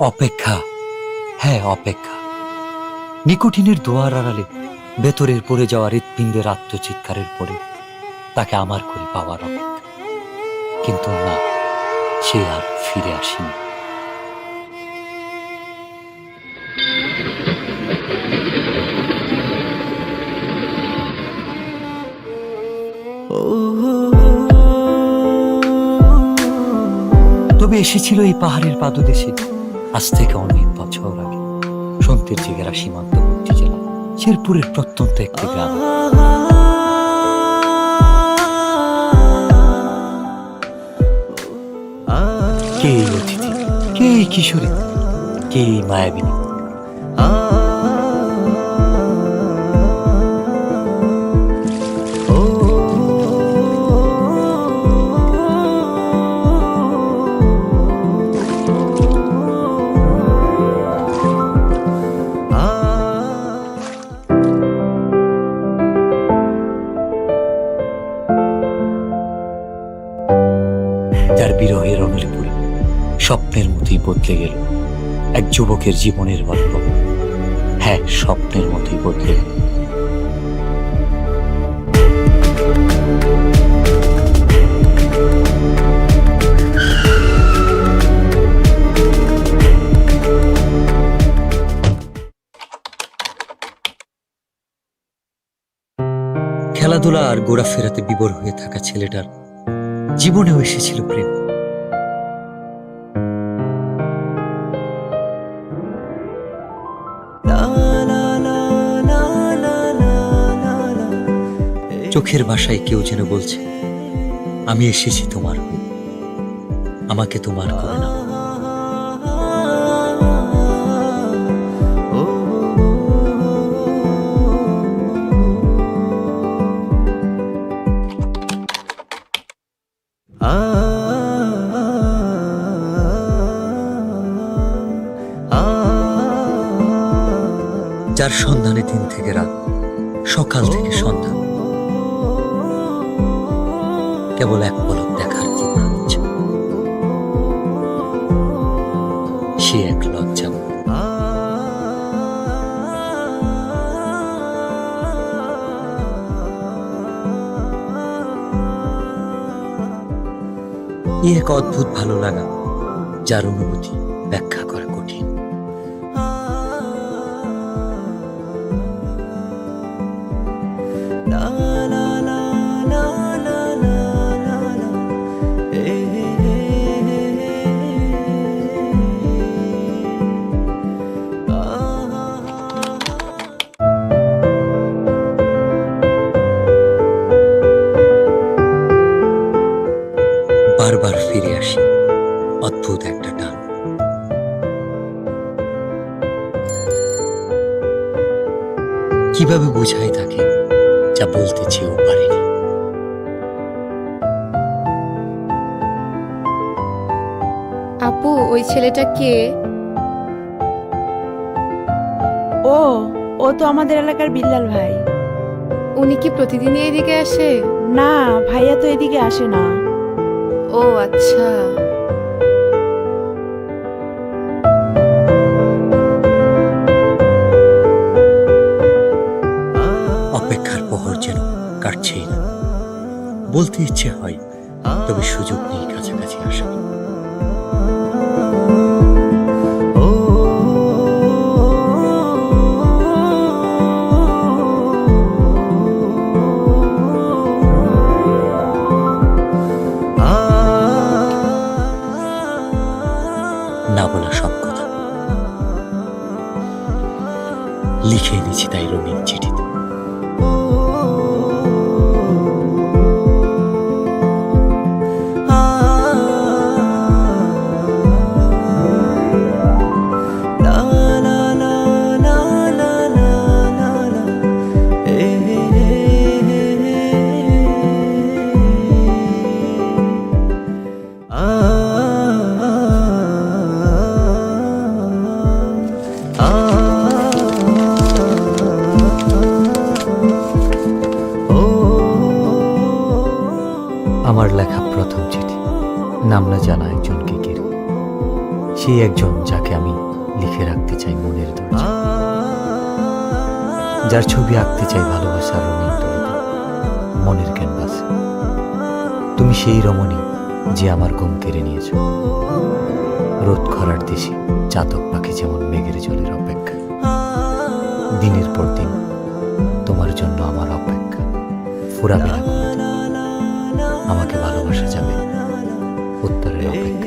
অপেক্ষা, হ্যাঁ অপেক্ষা। নিকোটিনের দোয়ার আড়ালে ভেতরের পড়ে যাওয়া হৃৎপিণ্ডের আত্মচিৎকারের পরে তাকে আমার করে পাওয়ার অপেক্ষা। কিন্তু না, সে আর ফিরে আসেনি। তবে এসেছিল এই পাহাড়ের পাদদেশে আজ থেকে অনেক বছর আগে, সন্তের জেগেরা সীমান্তবর্তী জেলা শেরপুরের প্রত্যন্ত একটি গ্রাম। কে এই অতিথি, কে এই কিশোরী, কে এই মায়াবিনী? যার বিরহের অনলে পড়ে স্বপ্নের মতোই বদলে গেল এক যুবকের জীবনের গল্প। হ্যাঁ, স্বপ্নের মতোই বদলে গেল। খেলাধুলা আর ঘোরাফেরাতে বিভোর হয়ে থাকা ছেলেটার জীবনেও এসেছিল প্রেম। চোখের ভাষায় কেউ যেন বলছে, আমি এসেছি তোমার হয়ে, আমাকে তোমার করে নাও। যার সন্ধানে দিন থেকে রাত, সকাল থেকে সন্ধ্যা, কেবল এক পলক দেখার ইচ্ছা। সে এক লজ্জা। এক অদ্ভুত ভালো লাগা, যার অনুভূতি ব্যাখ্যা করা কঠিন। বারবার ফিরে আসি অদ্ভুত একটা টান। কিভাবে বোঝাই তাকে যা বলতে চেয়েও পারিনি। আপু, ওই ছেলেটা কে? ও তো আমাদের এলাকার বিল্লাল ভাই। উনি কি প্রতিদিনই এদিকে আসে? না, ভাইয়া তো এদিকে আসে না। ও আচ্ছা। অপেক্ষার প্রহর যেন কাটছেই না। বলতে ইচ্ছে হয়, তবে সুযোগ নেই কাছাকাছি আসার। না বলা সব কথা লিখে এনেছি তাই রঙিন চিঠিতে। আমার লেখা প্রথম চিঠি, নাম না জানা একজনকে ঘিরে। সেই একজন যাকে আমি লিখে রাখতে চাই মনের দরজা, যার ছবি আঁকতে চাই ভালোবাসার রঙিন তুলিতে মনের ক্যানভাসে। তুমি সেই রমণী যে আমার ঘুম কেড়ে নিয়েছ, রোদ খরার দেশে চাতক পাখি যেমন মেঘের জলের অপেক্ষা। দিনের পর দিন তোমার জন্য আমার অপেক্ষা ফুরাবে না কোনোদিন। আমাকে ভালোবাসা যাবে উত্তরের অপেক্ষা।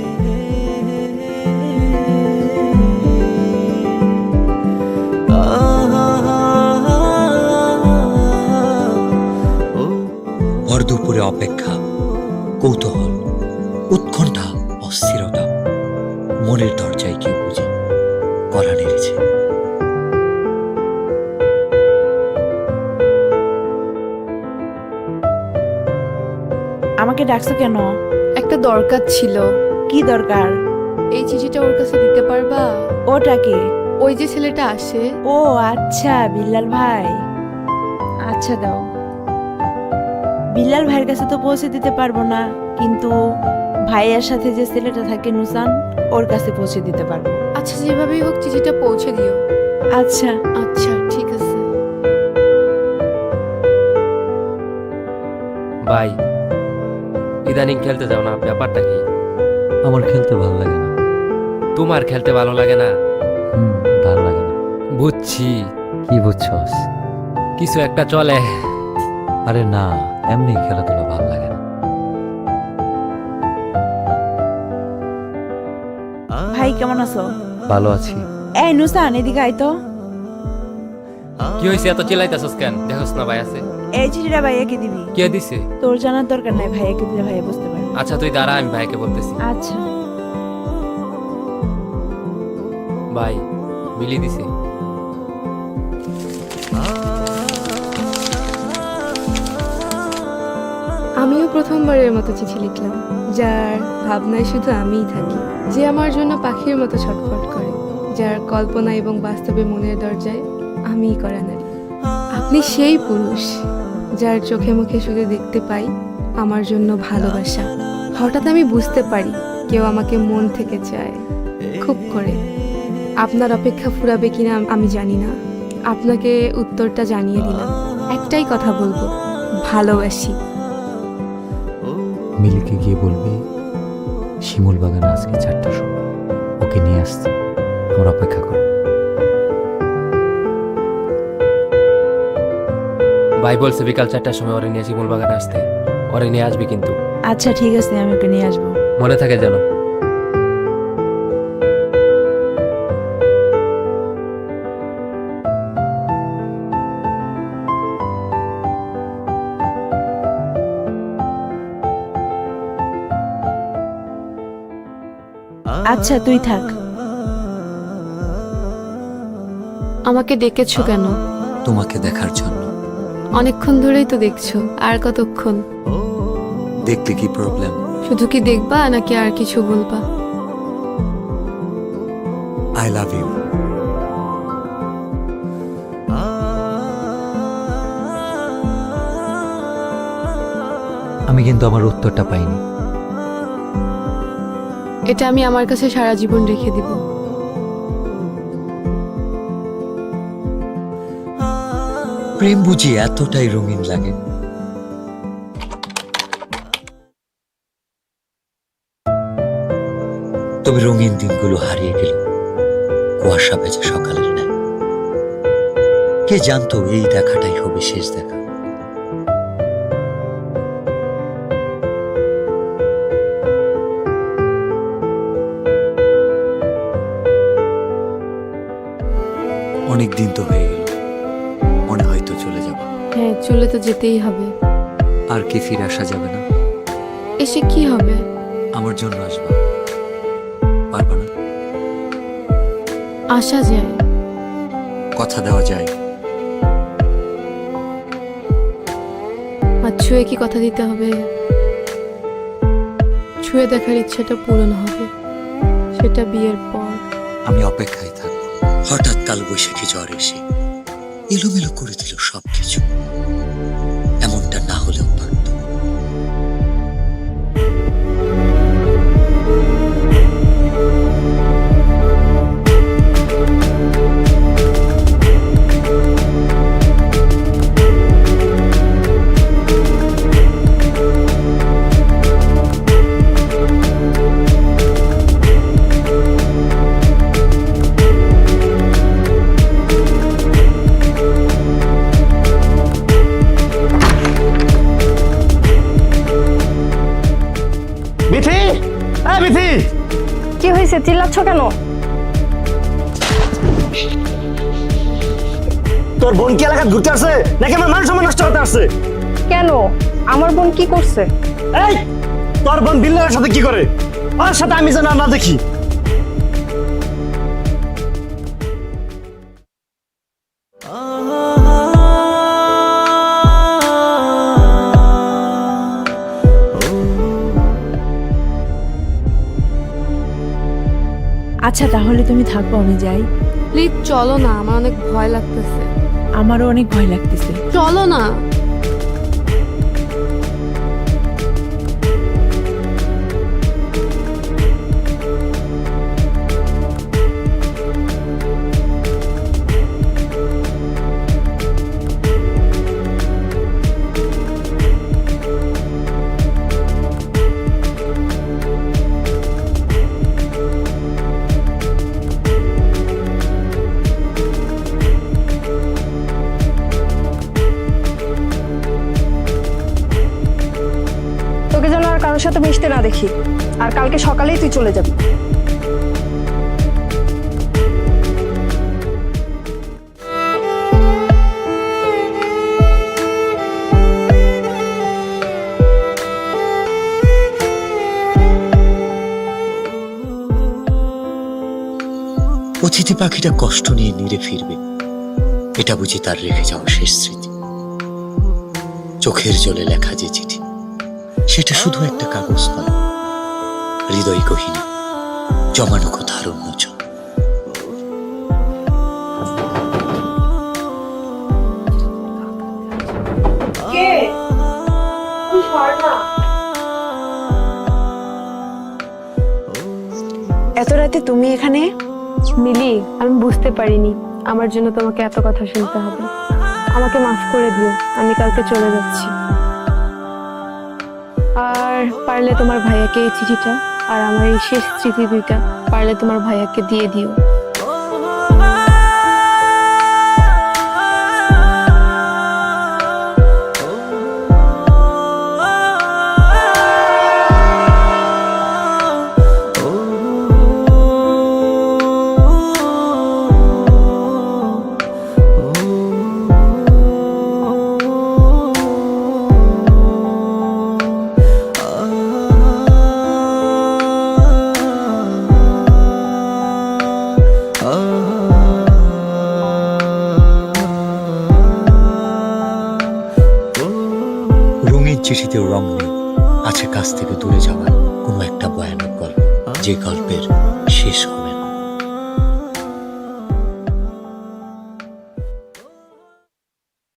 ভর দুপুরে অপেক্ষা, কৌতূহল, উৎকণ্ঠা, অস্থিরতা, মনের দরজায় কেউ বুঝি কড়া নেড়েছে। আমাকে ডাকছো কেন? একটা দরকার ছিল। কি দরকার? এই চিঠিটা ওর কাছে দিতে পারবা? ওটাকে? ওই যে ছেলেটা আসে। ও আচ্ছা, বিল্লাল ভাই। আচ্ছা দাও। বিল্লাল ভাইয়ের কাছে তো পৌঁছে দিতে পারবো না, কিন্তু ভাইয়ার সাথে যে ছেলেটা থাকে নুসান, ওর কাছে পৌঁছে দিতে পারবো। আচ্ছা, যেভাবেই হোক চিঠিটা পৌঁছে দিও। আচ্ছা। আচ্ছা ঠিক আছে। ভাই, ইদানিং খেলতে যাও না, ব্যাপারটা কি? আমার খেলতে ভালো লাগে না। তোমার খেলতে ভালো লাগে না? ভালো লাগে না। বুঝছি, কি বুঝছস? কিছু একটা চলে। আরে না, এমনি খেলাধুলা ভালো লাগে না। ভাই কেমন আছো? ভালো আছি। এই নুসান, এদিকে আয় তো। কি হয়েছে, এত চিল্লাইতেছস কেন? দেখোস না ভাই আছে। এই চিঠিটা ভাইয়াকে দিবি। কে দিছে? তোর জানার দরকার নাই, ভাইয়াকে দিলে ভাইয়া বুঝতে পারে। আচ্ছা তুই দাঁড়া, আমি ভাইকে বলতেছি। আচ্ছা। ভাই, মিলি দিছে। আমিও প্রথমবারের মতো চিঠি লিখলাম, যার ভাবনায় শুধু আমিই থাকি, যে আমার জন্য পাখির মতো ছটফট করে, যার কল্পনা এবং বাস্তবে মনের দরজায় আমিই করা নারী। আপনি সেই পুরুষ যার চোখে মুখে শুধু দেখতে পাই আমার জন্য ভালোবাসা। হঠাৎ আমি বুঝতে পারি কেউ আমাকে মন থেকে চায়, খুব করে। আপনার অপেক্ষা ফুরাবে কিনা আমি জানি না, আপনাকে উত্তরটা জানিয়ে দিলাম। একটাই কথা বলবো, ভালোবাসি। মিলিকে গিয়ে বলবি শিমুল বাগানে আজকে 4টার সময় ওকে নিয়ে আসতে, আমার অপেক্ষা কর। ভাই বলছে বিকাল 4টার সময় ওরে নিয়ে শিমুল বাগানে আসতে। ওরে নিয়ে আসবি কিন্তু। আচ্ছা ঠিক আছে, আমি ওকে নিয়ে আসবো। মনে থাকে যেন। আচ্ছা তুই থাক। আমাকে ডেকেছো কেন? তোমাকে দেখার জন্য। অনেকক্ষণ ধরেই তো দেখছো, আর কতক্ষণ? দেখলে কি প্রবলেম? শুধু কি দেখবা নাকি আর কিছু বলবা? I love you. আমি কিন্তু আমার উত্তরটা পাইনি। এটা আমি আমার কাছে সারা জীবন রেখে দিব। প্রেম বুঝি এতটাই রঙিন লাগে? তবে রঙিন দিনগুলো হারিয়ে গেল কুয়াশা ভেজা সকালের ন্যায়। কে জানতো এই দেখাটাই হবে শেষ দেখা। অনেক দিন তো হয়ে গেল, মনে হয়তো চলে যাব। হ্যাঁ, চলে তো যেতেই হবে। আর কি ফিরে আসা যাবে না? এসে কি হবে? আমার জন্য আসবা, পারবা না? আসা যায়, কথা দেওয়া যায়। আর ছুঁয়ে কি কথা দিতে হবে? ছুঁয়ে দেখার ইচ্ছাটা পূরণ হবে, সেটা বিয়ের পর। আমি অপেক্ষায় থাকবো। হঠাৎ কাল বৈশাখী ঝড় এসে এলোমেলো করে দিল সবকিছু। এমনটা না হলেও পারত। চিল্লাচ্ছ কেন? তোর বোন কি এলাকা ঘুরতে আসছে নাকি আমার মান সম্মান নষ্ট করতে আসছে? কেন? আমার বোন কি করছে? এই তোর বোন বিল্লালের সাথে কি করে? ওর সাথে আমি যেন আর না দেখি। আচ্ছা তাহলে তুমি থাকো, আমি যাই। প্লিজ চলো না, আমার অনেক ভয় লাগতেছে। আমারও অনেক ভয় লাগতেছে। চলো না। তোকে যেন আর কারোর সাথে মিশতে না দেখি, আর কালকে সকালেই তুই চলে যাবি। অতিথি পাখিটা কষ্ট নিয়ে নিরে ফিরবে, এটা বুঝি তার রেখে যাওয়া শেষ স্মৃতি। চোখের জলে লেখা যে চিঠি, সেটা শুধু একটা কাগজ নয়, হৃদয় গহীনে জমানো কথার উন্মোচন। এত রাতে তুমি এখানে? মিলি, আমি বুঝতে পারিনি আমার জন্য তোমাকে এত কথা শুনতে হবে। আমাকে মাফ করে দিও, আমি কালকে চলে যাচ্ছি। আর পারলে তোমার ভাইয়াকে এই চিঠিটা আর আমার এই শেষ স্মৃতি দুইটা পারলে তোমার ভাইয়াকে দিয়ে দিও। রঙের চিঠিতেও রং নেই, আছে কাছ থেকে দূরে যাওয়ার কোনো একটা ভয়ানক গল্প, যে গল্পের শেষ হবে